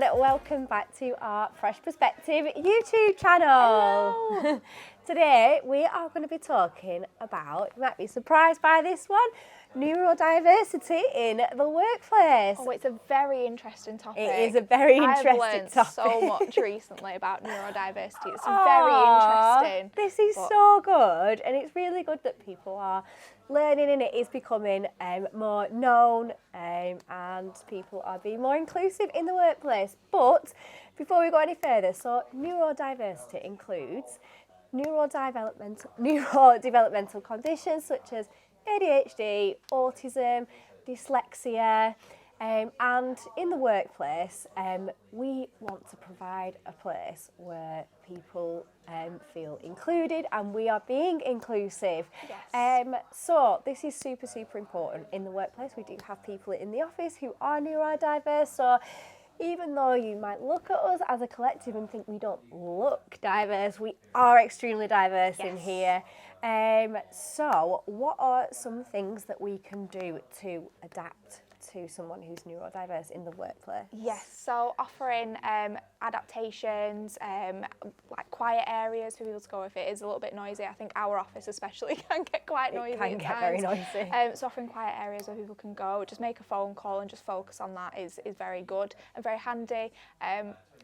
and welcome back to our Fresh Perspective YouTube channel. Hello. Today we are going to be talking about, you might be surprised by this one, neurodiversity in the workplace. Oh, it's a very interesting topic. It is a very interesting I've learned topic. so much recently about neurodiversity. It's very interesting. This is so good, and it's really good that people are learning, and it is becoming more known, and people are being more inclusive in the workplace. But before we go any further, so neurodiversity includes neurodevelopmental conditions such as ADHD, autism, dyslexia, and in the workplace, we want to provide a place where people feel included, and we are being inclusive. Yes. So this is super, super important in the workplace. We do have people in the office who are neurodiverse, so even though you might look at us as a collective and think we don't look diverse, we are extremely diverse in here. So what are some things that we can do to adapt to someone who's neurodiverse in the workplace? Yes, so offering adaptations, like quiet areas for people to go if it is a little bit noisy. I think our office especially can get quite noisy. It can get very noisy. So offering quiet areas where people can go, just make a phone call and just focus on that is very good and very handy.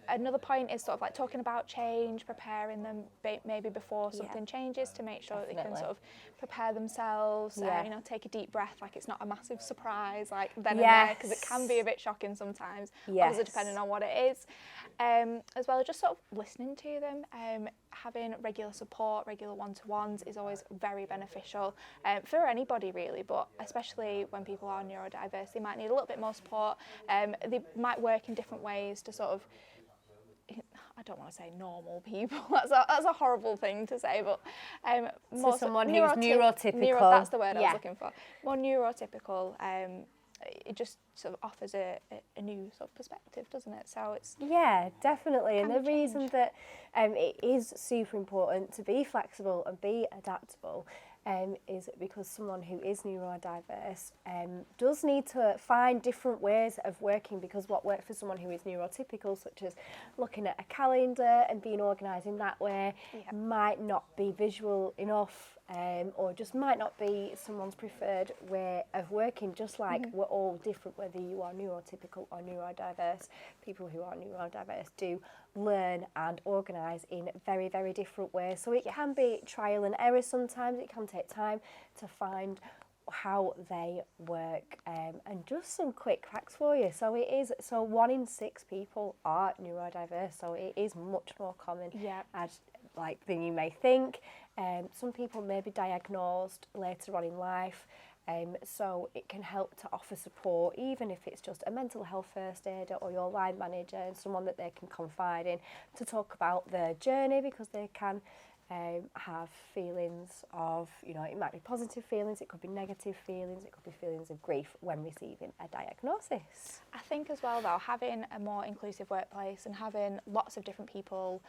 Another point is sort of like talking about change, preparing them maybe before something changes to make sure that they can sort of prepare themselves, take a deep breath, like it's not a massive surprise, like then and there, because it can be a bit shocking sometimes, obviously depending on what it is. As well as just sort of listening to them, having regular support, regular one-to-ones is always very beneficial for anybody really, but especially when people are neurodiverse, they might need a little bit more support. They might work in different ways to sort of, I don't want to say normal people, that's a horrible thing to say, but more someone who's neurotypical. That's the word I was looking for. More neurotypical, it just sort of offers a new sort of perspective, doesn't it? So it's... Yeah, definitely. And the reason that it is super important to be flexible and be adaptable is because someone who is neurodiverse does need to find different ways of working, because what worked for someone who is neurotypical, such as looking at a calendar and being organised in that way, might not be visual enough, or just might not be someone's preferred way of working, just like we're all different whether you are neurotypical or neurodiverse. People who are neurodiverse do learn and organise in very, very different ways. So it can be trial and error sometimes. It can take time to find how they work. And just some quick facts for you. So 1 in 6 people are neurodiverse. So it is much more common than you may think. Some people may be diagnosed later on in life. So it can help to offer support, even if it's just a mental health first aider or your line manager, and someone that they can confide in to talk about their journey, because they can have feelings of, it might be positive feelings, it could be negative feelings, it could be feelings of grief when receiving a diagnosis. I think as well though, having a more inclusive workplace and having lots of different people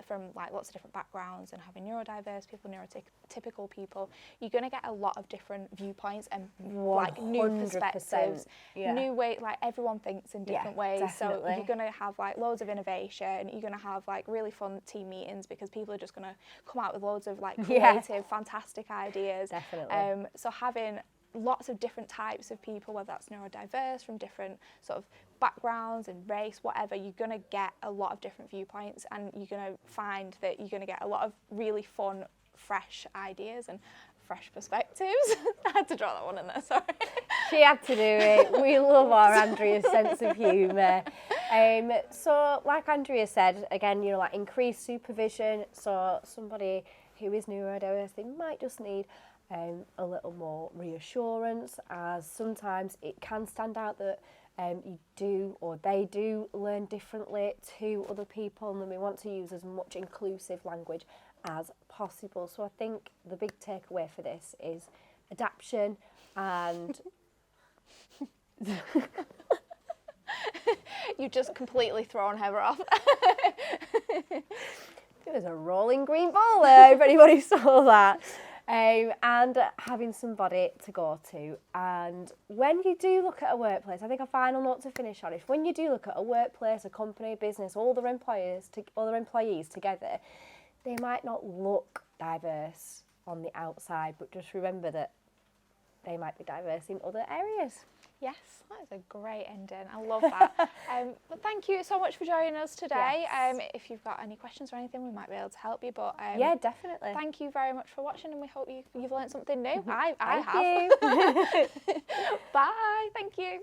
from like lots of different backgrounds, and having neurodiverse people, neurotypical people, you're going to get a lot of different viewpoints and like new perspectives, new way, like everyone thinks in different ways. Definitely. So you're going to have like loads of innovation, you're going to have like really fun team meetings, because people are just going to come out with loads of like creative, fantastic ideas. Definitely. So having lots of different types of people, whether that's neurodiverse, from different sort of backgrounds and race, whatever, you're going to get a lot of different viewpoints, and you're going to find that you're going to get a lot of really fun, fresh ideas and fresh perspectives. I had to draw that one in there, sorry. She had to do it. We love our Andrea's sense of humour. So like Andrea said, again, like increased supervision. So somebody who is neurodiverse, they might just need a little more reassurance, as sometimes it can stand out that you do, or they do, learn differently to other people, and then we want to use as much inclusive language as possible. So I think the big takeaway for this is adaptation and... You've just completely thrown Heather off. It was a rolling green ball there, if anybody saw that. and having somebody to go to. And when you do look at a workplace, I think a final note to finish on is when you do look at a workplace, a company, a business, all their employees together, they might not look diverse on the outside, but just remember that they might be diverse in other areas. Yes, that is a great ending. I love that. But thank you so much for joining us today. Yes. If you've got any questions or anything, we might be able to help you. But Yeah, definitely. thank you very much for watching, and we hope you've learned something new. I Thank have. you. Bye. Thank you.